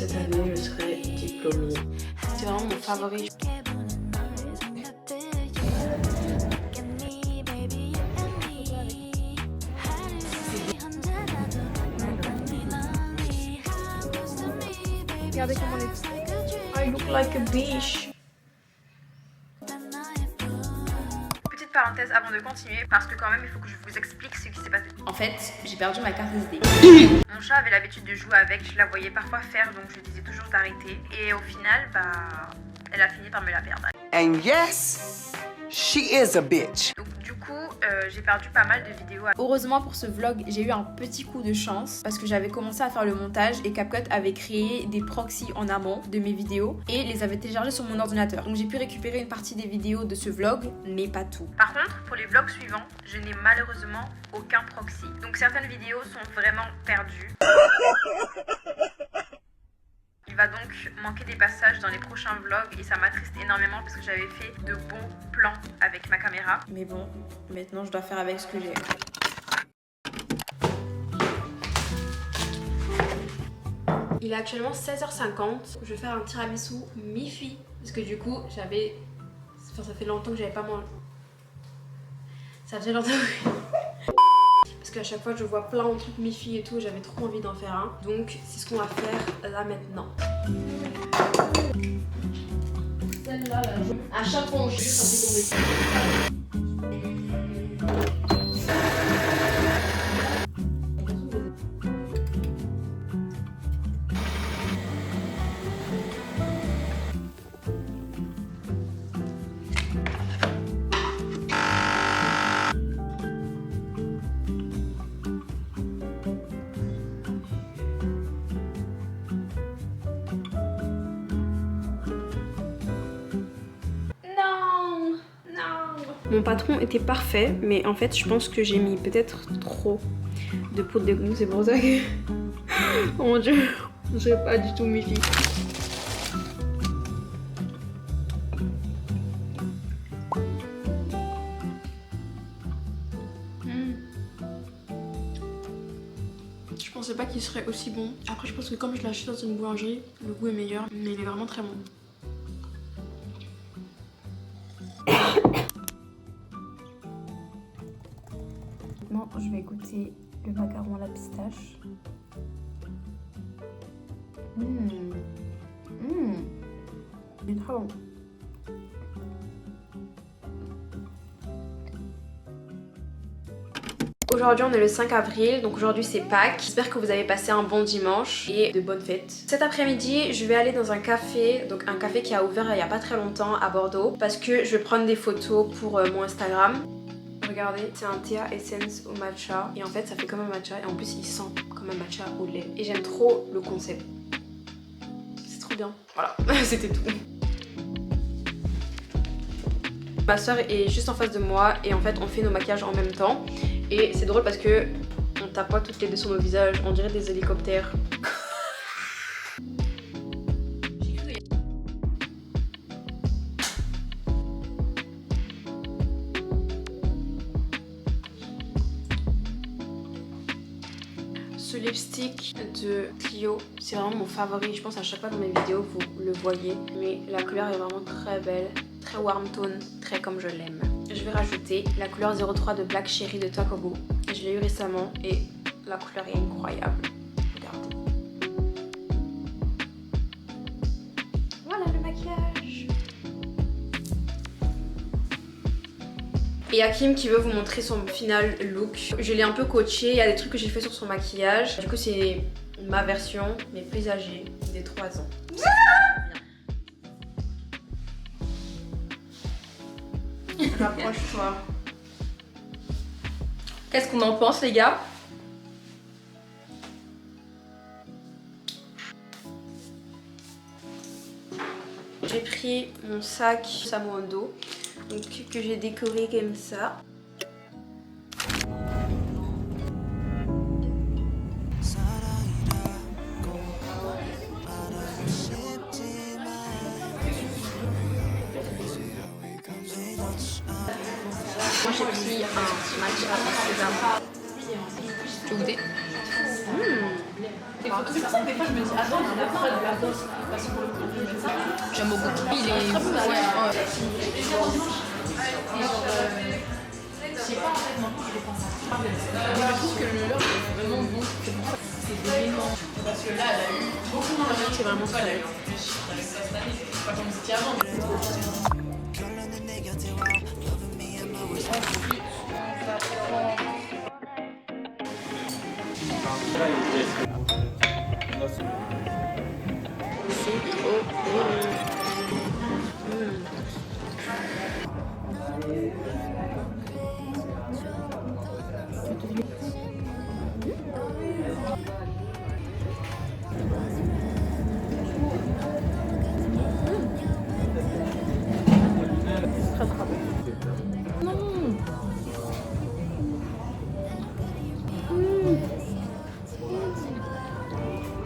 cette année je serai diplômée. C'est vraiment mon favori. Regardez comment on est. I look like a biche. Petite parenthèse avant de continuer, parce que quand même il faut que je vous explique ce qui s'est passé. En fait, j'ai perdu ma carte SD. Mon chat avait l'habitude de jouer avec, je la voyais parfois faire, donc je disais toujours d'arrêter. Et au final, elle a fini par me la perdre. And yes, she is a bitch. Donc du coup, j'ai perdu pas mal de vidéos. Heureusement pour ce vlog, j'ai eu un petit coup de chance parce que j'avais commencé à faire le montage et CapCut avait créé des proxys en amont de mes vidéos et les avait téléchargés sur mon ordinateur. Donc j'ai pu récupérer une partie des vidéos de ce vlog, mais pas tout. Par contre, pour les vlogs suivants, je n'ai malheureusement aucun proxy. Donc certaines vidéos sont vraiment perdues. Il va donc manquer des passages dans les prochains vlogs et ça m'attriste énormément parce que j'avais fait de bons plans avec ma caméra. Mais bon, maintenant je dois faire avec ce que j'ai. Il est actuellement 16h50. Je vais faire un tiramisu mi-fi parce que du coup j'avais... Enfin, ça fait longtemps que j'avais pas mangé. Ça faisait longtemps que... Parce qu'à chaque fois je vois plein de trucs mi-fi et tout, j'avais trop envie d'en faire un. Donc c'est ce qu'on va faire là maintenant. Celle-là, là, à chaque fois on jure, ça fait tomber. Mon patron était parfait, mais en fait je pense que j'ai mis peut-être trop de poudre de mousse, c'est pour ça que... Oh mon dieu, je serais pas du tout mi-fi. Je pensais pas qu'il serait aussi bon. Après je pense que comme je l'ai acheté dans une boulangerie, le goût est meilleur, mais il est vraiment très bon. Maintenant, je vais goûter le macaron à la pistache. Il est très bon. Aujourd'hui on est le 5 avril, donc aujourd'hui c'est Pâques. J'espère que vous avez passé un bon dimanche et de bonnes fêtes. Cet après-midi je vais aller dans un café, donc un café qui a ouvert il y a pas très longtemps à Bordeaux, parce que je vais prendre des photos pour mon Instagram. Regardez, c'est un Thea Essence au matcha et en fait ça fait comme un matcha et en plus il sent comme un matcha au lait. Et j'aime trop le concept. C'est trop bien. Voilà, c'était tout. Ma soeur est juste en face de moi et en fait on fait nos maquillages en même temps. Et c'est drôle parce que on tapote toutes les deux sur nos visages, on dirait des hélicoptères. Ce lipstick de Clio, c'est vraiment mon favori. Je pense à chaque fois dans mes vidéos vous le voyez. Mais la couleur est vraiment très belle, très warm tone, très comme je l'aime. Je vais rajouter la couleur 03 de Black Cherry de Takobo. Je l'ai eu récemment et la couleur est incroyable. Regardez. Voilà le maquillage. Et Hakim qui veut vous montrer son final look. Je l'ai un peu coaché, il y a des trucs que j'ai fait sur son maquillage. Du coup c'est ma version, mais plus âgée, des 3 ans. Rapproche-toi. Qu'est-ce qu'on en pense les gars? J'ai pris mon sac Samoando, donc que j'ai décoré comme ça. Moi j'ai pris un matcha au sésame. Tu veux goûter? C'est pour ça que des fois je me dis attends, il y a pas de la danse parce que pour le coup je mets ça. J'aime beaucoup. Il est très bon. Je sais pas en fait non plus je pense. Je trouve que le leur est vraiment bon. C'est pour ça que c'est des mélanges. Parce que là elle a eu beaucoup moins de. C'est vraiment très bon. C'est pas comme c'était avant. C'est trop bon.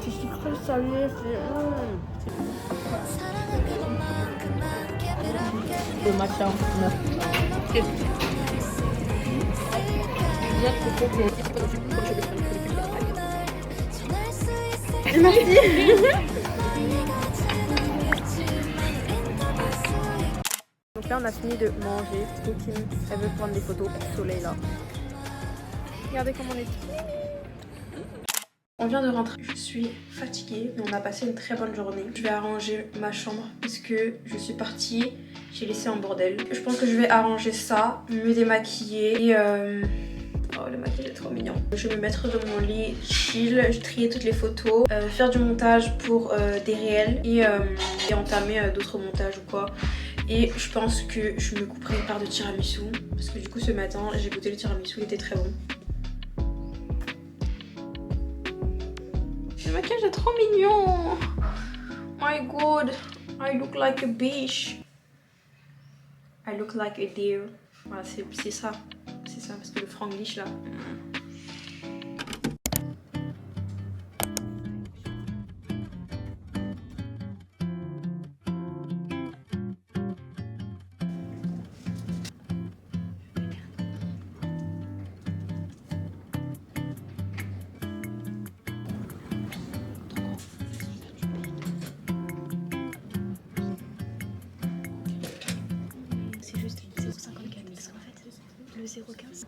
C'est sucré salé, Le matcha. Donc là on a fini de manger. Poutine, elle veut prendre des photos du soleil là. Regardez comment on est. On vient de rentrer, je suis fatiguée, mais on a passé une très bonne journée. Je vais arranger ma chambre parce que je suis partie, j'ai laissé en bordel. Je pense que je vais arranger ça, me démaquiller et oh le maquillage est trop mignon. Je vais me mettre dans mon lit, chill, je trier toutes les photos, faire du montage pour des réels et entamer d'autres montages ou quoi. Et je pense que je me couperai une part de tiramisu parce que du coup ce matin j'ai goûté le tiramisu, il était très bon. Le maquillage est trop mignon. My god, I look like a biche. I look like a deer. Voilà, c'est ça. C'est ça, parce que le franglish là. C'est juste 0,54 parce qu'en fait le 0,15.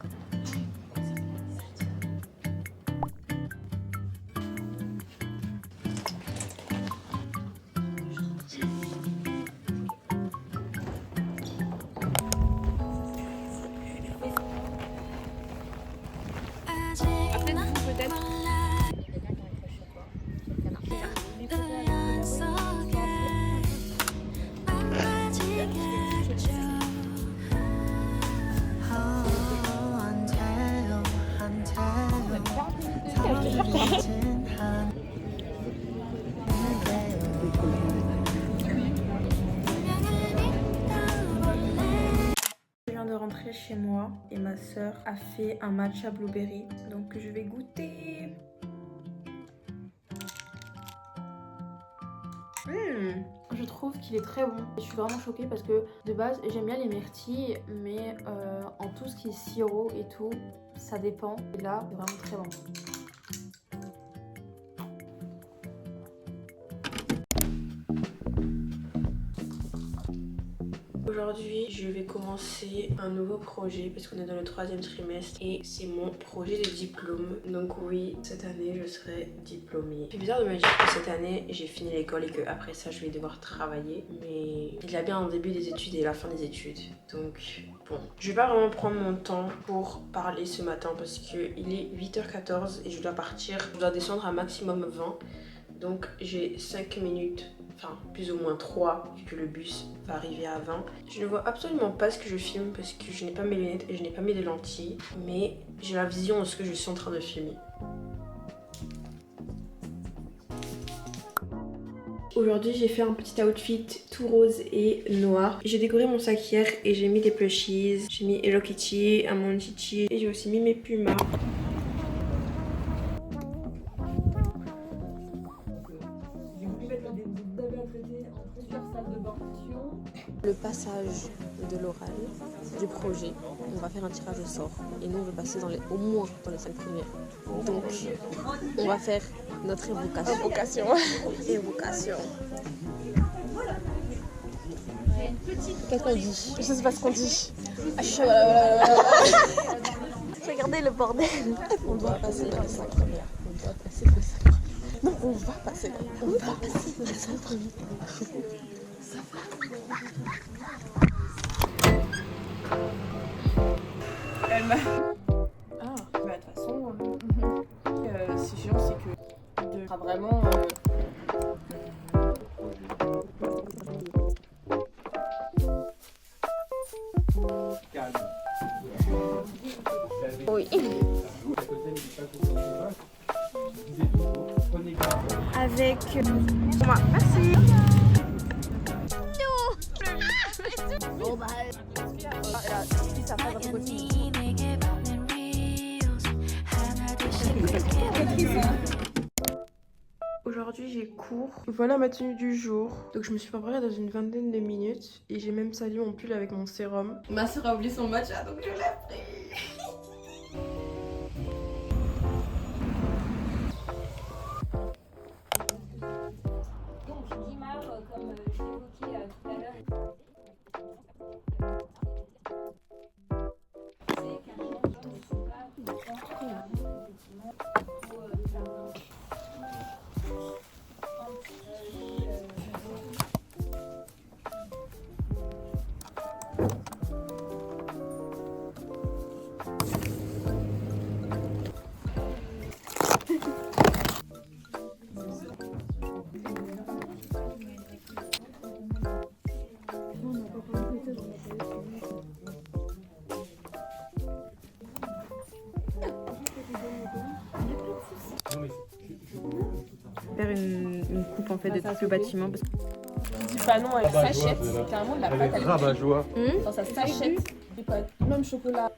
Je viens de rentrer chez moi et ma soeur a fait un matcha blueberry, donc je vais goûter. Je trouve qu'il est très bon. Je suis vraiment choquée parce que de base j'aime bien les myrtilles, mais en tout ce qui est sirop et tout, ça dépend. Et là, c'est vraiment très bon. Aujourd'hui, je vais commencer un nouveau projet parce qu'on est dans le 3e trimestre et c'est mon projet de diplôme. Donc oui, cette année, je serai diplômée. C'est bizarre de me dire que cette année, j'ai fini l'école et que après ça, je vais devoir travailler. Mais il y a bien un début des études et la fin des études. Donc bon, je vais pas vraiment prendre mon temps pour parler ce matin parce qu'il est 8h14 et je dois partir. Je dois descendre à maximum 20. Donc j'ai 5 minutes, enfin plus ou moins 3 vu que le bus va arriver à 20. Je ne vois absolument pas ce que je filme parce que je n'ai pas mes lunettes et je n'ai pas mis de lentilles. Mais j'ai la vision de ce que je suis en train de filmer. Aujourd'hui j'ai fait un petit outfit tout rose et noir. J'ai décoré mon sac hier et j'ai mis des plushies. J'ai mis Hello Kitty, un Monchichi et j'ai aussi mis mes pumas. Le passage de l'oral, du projet, on va faire un tirage au sort et nous on veut passer au moins dans les 5 premières. Donc on va faire Notre évocation. Évocation. Qu'est-ce qu'on dit? Je sais pas ce qu'on dit. Regardez le bordel. On doit passer le 5 première. On doit passer le 5. Non, on va passer le 5 première. Elle m'a... Ah, bah de toute façon, c'est chiant, c'est que... De... Ah, vraiment... Oui. Avec moi. Merci. Aujourd'hui j'ai cours. Voilà ma tenue du jour. Donc je me suis préparée dans une vingtaine de minutes et j'ai même sali mon pull avec mon sérum. Ma soeur a oublié son matcha donc je l'ai pris. Donc, Guimard, comme je l'évoquais tout à l'heure, c'est qu'un champion ne peut pas effectivement Faire une coupe en fait de tout le bâtiment parce que... Je dis pas non, elle s'achète. Carrément, de la pâte, elle... Rabat-joie. Dans sa sachette. Même chocolat.